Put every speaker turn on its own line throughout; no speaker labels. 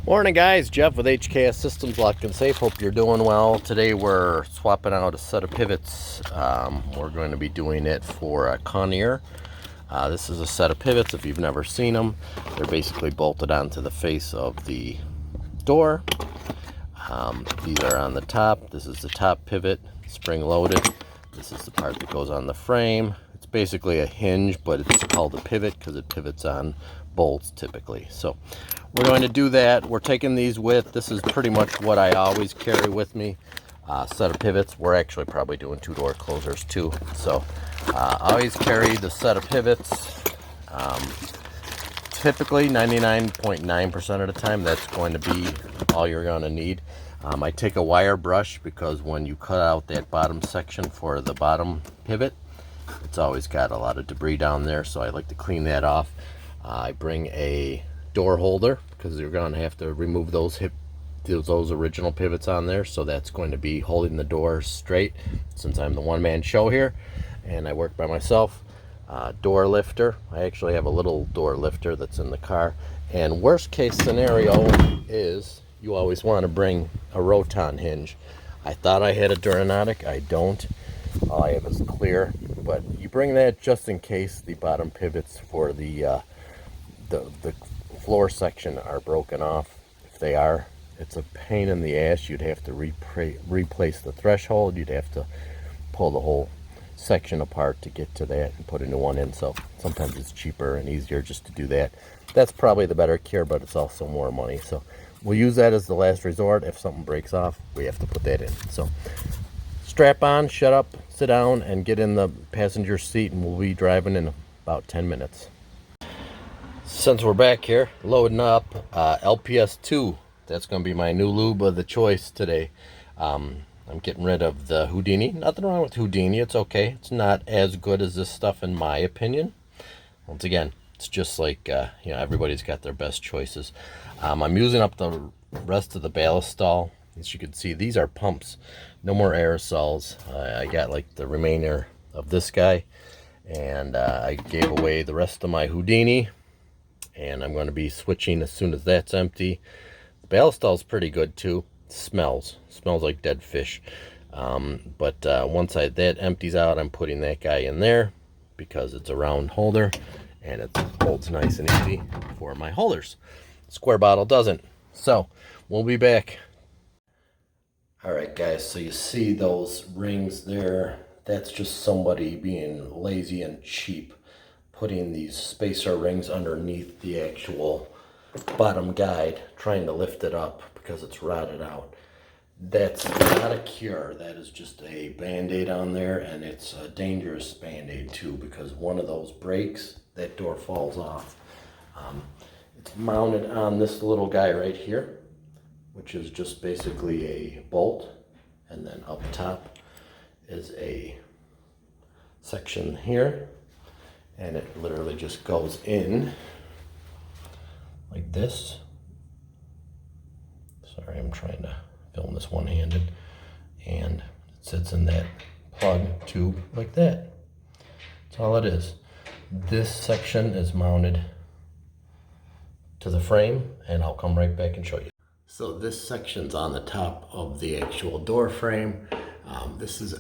Morning guys, Jeff with HKS Systems Lock and Safe. Hope you're doing well. Today we're swapping out a set of pivots. We're going to be doing it for a Kildeer. This is a set of pivots. If you've never seen them, they're basically bolted onto the face of the door. These are on the top. This is the top pivot, spring loaded. This is the part that goes on the frame. It's basically a hinge, but it's called a pivot because it pivots on bolts typically. So we're going to do that. We're taking these with. This is pretty much what I always carry with me. Set of pivots. We're actually probably doing two-door closers too. So I always carry the set of pivots. Typically 99.9% of the time that's going to be all you're going to need. I take a wire brush because when you cut out that bottom section for the bottom pivot, it's always got a lot of debris down there, so I like to clean that off. I bring a door holder because you're going to have to remove those original pivots on there, so that's going to be holding the door straight since I'm the one-man show here and I work by myself. Door lifter. I actually have a little door lifter that's in the car, and worst case scenario is you always want to bring a Roton hinge. I thought I had a Duranotic. I don't. All I have is clear, but you bring that just in case the bottom pivots for the floor section are broken off. If they are, it's a pain in the ass. You'd have to replace the threshold. You'd have to pull the whole section apart to get to that and put a new one in. So sometimes it's cheaper and easier just to do that. That's probably the better cure, but it's also more money. So we'll use that as the last resort. If something breaks off, we have to put that in. So strap on, shut up, sit down, and get in the passenger seat, and we'll be driving in about 10 minutes. Since we're back here, loading up LPS2. That's going to be my new lube of the choice today. I'm getting rid of the Houdini. Nothing wrong with Houdini. It's okay. It's not as good as this stuff in my opinion. Once again, it's just like, everybody's got their best choices. I'm using up the rest of the ballast stall. As you can see, these are pumps. No more aerosols. I got like the remainder of this guy. And I gave away the rest of my Houdini. And I'm going to be switching as soon as that's empty. The ballast stall is pretty good too. Smells like dead fish, but once that empties out, I'm putting that guy in there because it's a round holder and it holds nice and easy for my holders. Square bottle doesn't. So we'll be back. All right guys, so you see those rings there, that's just somebody being lazy and cheap, putting these spacer rings underneath the actual bottom guide, trying to lift it up because it's rotted out. That's not a cure. That is just a band-aid on there, and it's a dangerous band-aid too, because one of those breaks, that door falls off. It's mounted on this little guy right here, which is just basically a bolt, and then up top is a section here, and it literally just goes in like this. Sorry, I'm trying to film this one-handed, and it sits in that plug tube like that. That's all it is. This section is mounted to the frame, and I'll come right back and show you. So this section's on the top of the actual door frame. This is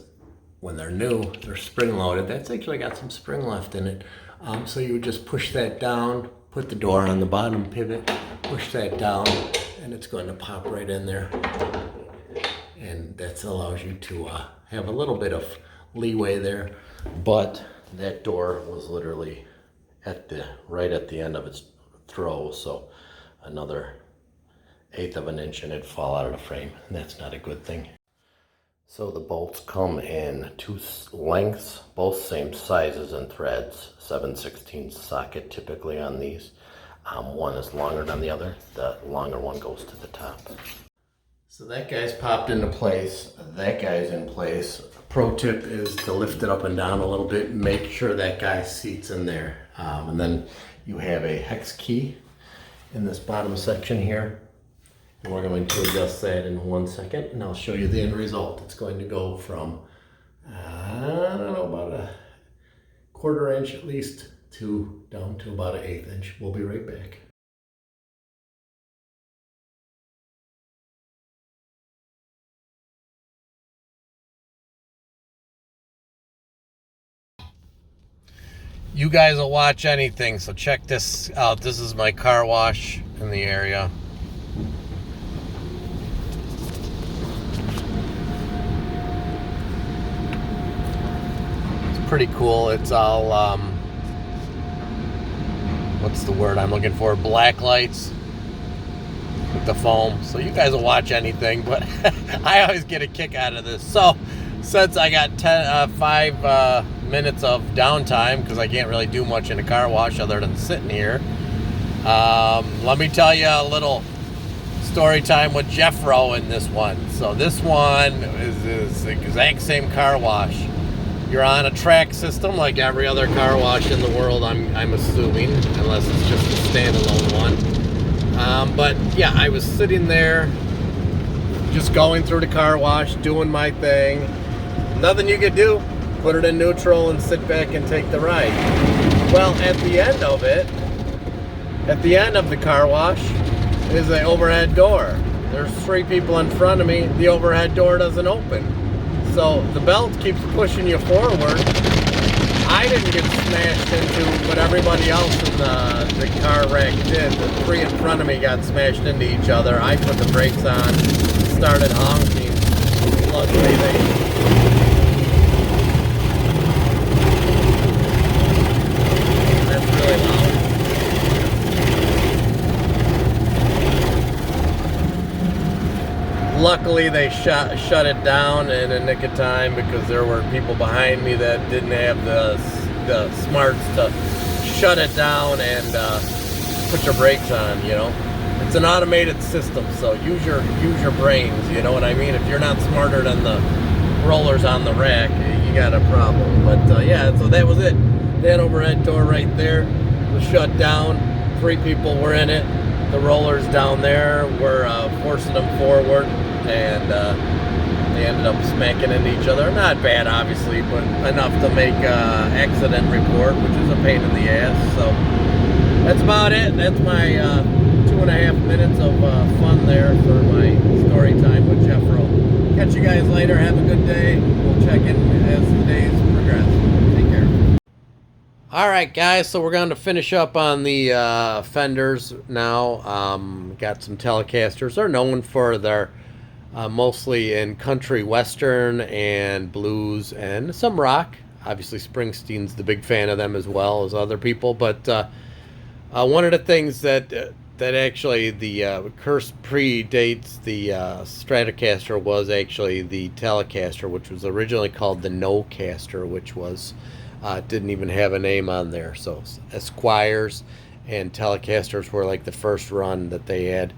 when they're new, they're spring loaded. That's actually got some spring left in it. So you would just push that down, put the door on the bottom pivot, push that down, and it's going to pop right in there. And that allows you to have a little bit of leeway there. But that door was literally right at the end of its throw, so another 1/8 of an inch and it'd fall out of the frame, and that's not a good thing. So the bolts come in 2 lengths, both same sizes and threads, 7/16 socket typically on these. One is longer than the other. The longer one goes to the top. So that guy's popped into place. That guy's in place. Pro tip is to lift it up and down a little bit. Make sure that guy's seat's in there. And then you have a hex key in this bottom section here. And we're going to adjust that in 1 second, and I'll show you the end result. It's going to go from, I don't know, about a 1/4 inch at least down to about an 1/8 inch. We'll be right back. You guys will watch anything, so check this out. This is my car wash in the area. It's pretty cool. It's all, what's the word I'm looking for? Black lights with the foam. So you guys will watch anything, but I always get a kick out of this. So since I got 5 minutes of downtime, because I can't really do much in a car wash other than sitting here, let me tell you a little story time with Jeffro in this one. So this one is the exact same car wash. You're on a track system like every other car wash in the world, I'm assuming, unless it's just a standalone one. But yeah, I was sitting there just going through the car wash, doing my thing. Nothing you could do. Put it in neutral and sit back and take the ride. Well, at the end of it, at the end of the car wash, is an overhead door. There's 3 people in front of me. The overhead door doesn't open. So the belt keeps pushing you forward. I didn't get smashed into, but everybody else in the car wreck did. The 3 in front of me got smashed into each other. I put the brakes on, started honking. Luckily that's really loud. Luckily, they shut it down in a nick of time, because there were people behind me that didn't have the smarts to shut it down and put your brakes on. You know, it's an automated system, so use your brains. You know what I mean? If you're not smarter than the rollers on the rack, you got a problem. But yeah, so that was it. That overhead door right there was shut down. 3 people were in it. The rollers down there were forcing them forward, and they ended up smacking into each other. Not bad, obviously, but enough to make an accident report, which is a pain in the ass. So that's about it. That's my 2.5 minutes of fun there for my story time with Jeffro. Catch you guys later. Have a good day. We'll check in as the days progress. Take care. All right, guys, so we're going to finish up on the Fenders now. Got some Telecasters. They're known for their mostly in country western and blues and some rock. Obviously, Springsteen's the big fan of them as well as other people. But one of the things that actually the curse predates the Stratocaster was actually the Telecaster, which was originally called the No-Caster, which was didn't even have a name on there. So Esquires and Telecasters were like the first run that they had.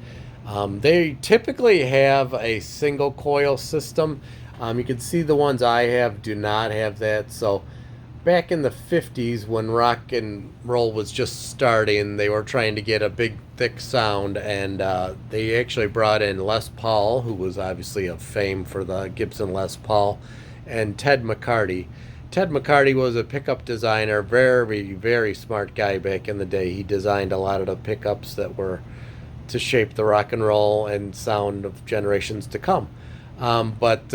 They typically have a single coil system. You can see the ones I have do not have that. So back in the 50s, when rock and roll was just starting, they were trying to get a big thick sound, and they actually brought in Les Paul, who was obviously of fame for the Gibson Les Paul, and Ted McCarty. Ted McCarty was a pickup designer, very, very smart guy back in the day. He designed a lot of the pickups that were to shape the rock and roll and sound of generations to come. But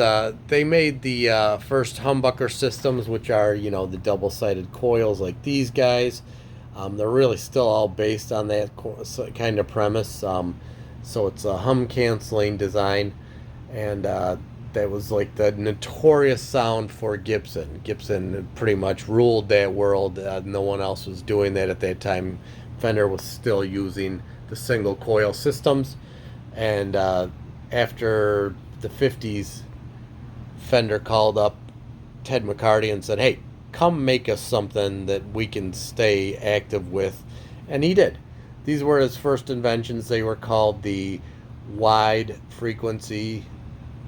they made the first humbucker systems, which are, you know, the double-sided coils like these guys. They're really still all based on that kind of premise. So it's a hum-canceling design, and that was like the notorious sound for Gibson. Gibson pretty much ruled that world. No one else was doing that at that time. Fender was still using the single coil systems, and after the 50s, Fender called up Ted McCarty and said, hey, come make us something that we can stay active with. And he did. These were his first inventions. They were called the wide frequency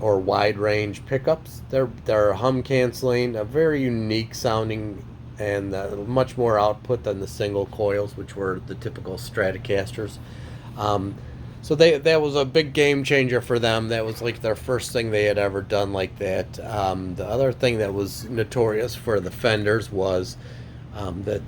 or wide range pickups. They're hum canceling, a very unique sounding, and much more output than the single coils, which were the typical Stratocasters. So that was a big game changer for them. That was like their first thing they had ever done like that. The other thing that was notorious for the Fenders was that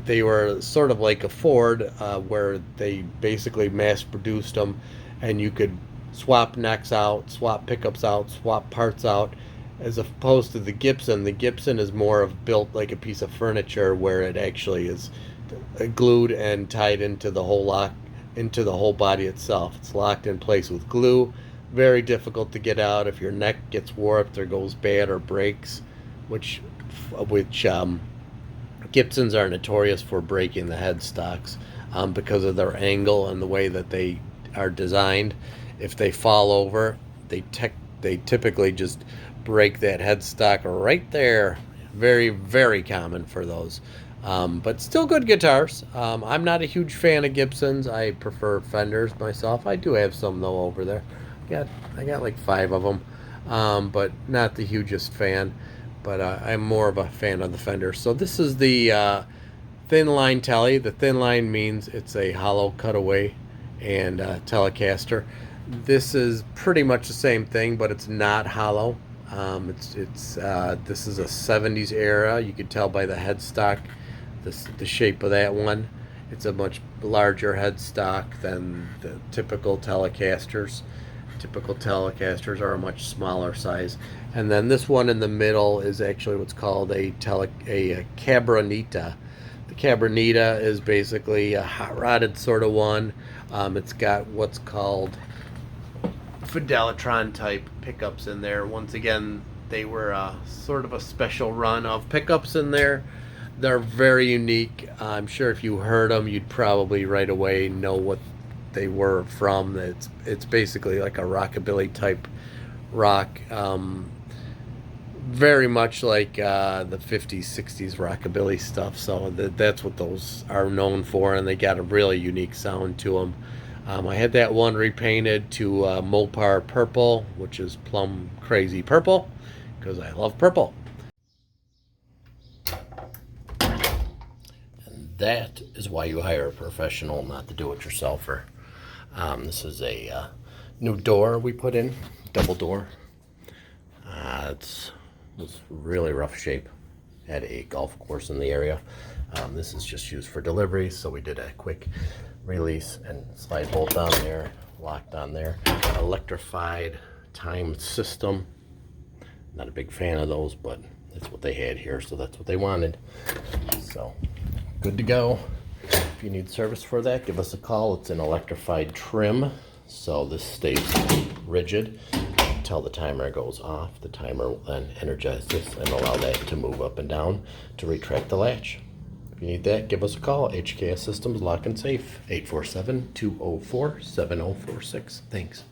they were sort of like a Ford, where they basically mass produced them, and you could swap necks out, swap pickups out, swap parts out, as opposed to the Gibson. The Gibson is more of built like a piece of furniture, where it actually is glued and tied into the whole into the whole body itself. It's locked in place with glue. Very difficult to get out if your neck gets warped or goes bad or breaks, which Gibsons are notorious for breaking the headstocks because of their angle and the way that they are designed. If they fall over, they typically just break that headstock right there. Very, very common for those. But still good guitars. I'm not a huge fan of Gibsons. I prefer Fenders myself. I do have some though over there. I got like 5 of them, but not the hugest fan. But I'm more of a fan of the Fender. So this is the thin line Tele. The thin line means it's a hollow cutaway and Telecaster. This is pretty much the same thing, but it's not hollow. This is a 70s era. You could tell by the headstock, the shape of that one. It's a much larger headstock than the typical Telecasters. Typical Telecasters are a much smaller size. And then this one in the middle is actually what's called a Cabronita. The Cabronita is basically a hot-rodded sort of one. It's got what's called Fidelitron type pickups in there. Once again, they were sort of a special run of pickups in there. They're very unique. I'm sure if you heard them, you'd probably right away know what they were from. It's basically like a rockabilly type rock, very much like the 50s, 60s rockabilly stuff. So that's what those are known for, and they got a really unique sound to them. I had that one repainted to Mopar purple, which is plum crazy purple, because I love purple. And that is why you hire a professional, not the do-it-yourselfer. This is a new door we put in, double door. It's really rough shape. Had a golf course in the area. This is just used for delivery, so we did a quick release and slide bolt on there, locked on there. Electrified time system. Not a big fan of those, but that's what they had here, so that's what they wanted. So good to go. If you need service for that, give us a call. It's an electrified trim, so this stays rigid until the timer goes off. The timer will then energize this and allow that to move up and down to retract the latch. If you need that, give us a call. HKS Systems Lock and Safe, 847-204-7046. Thanks.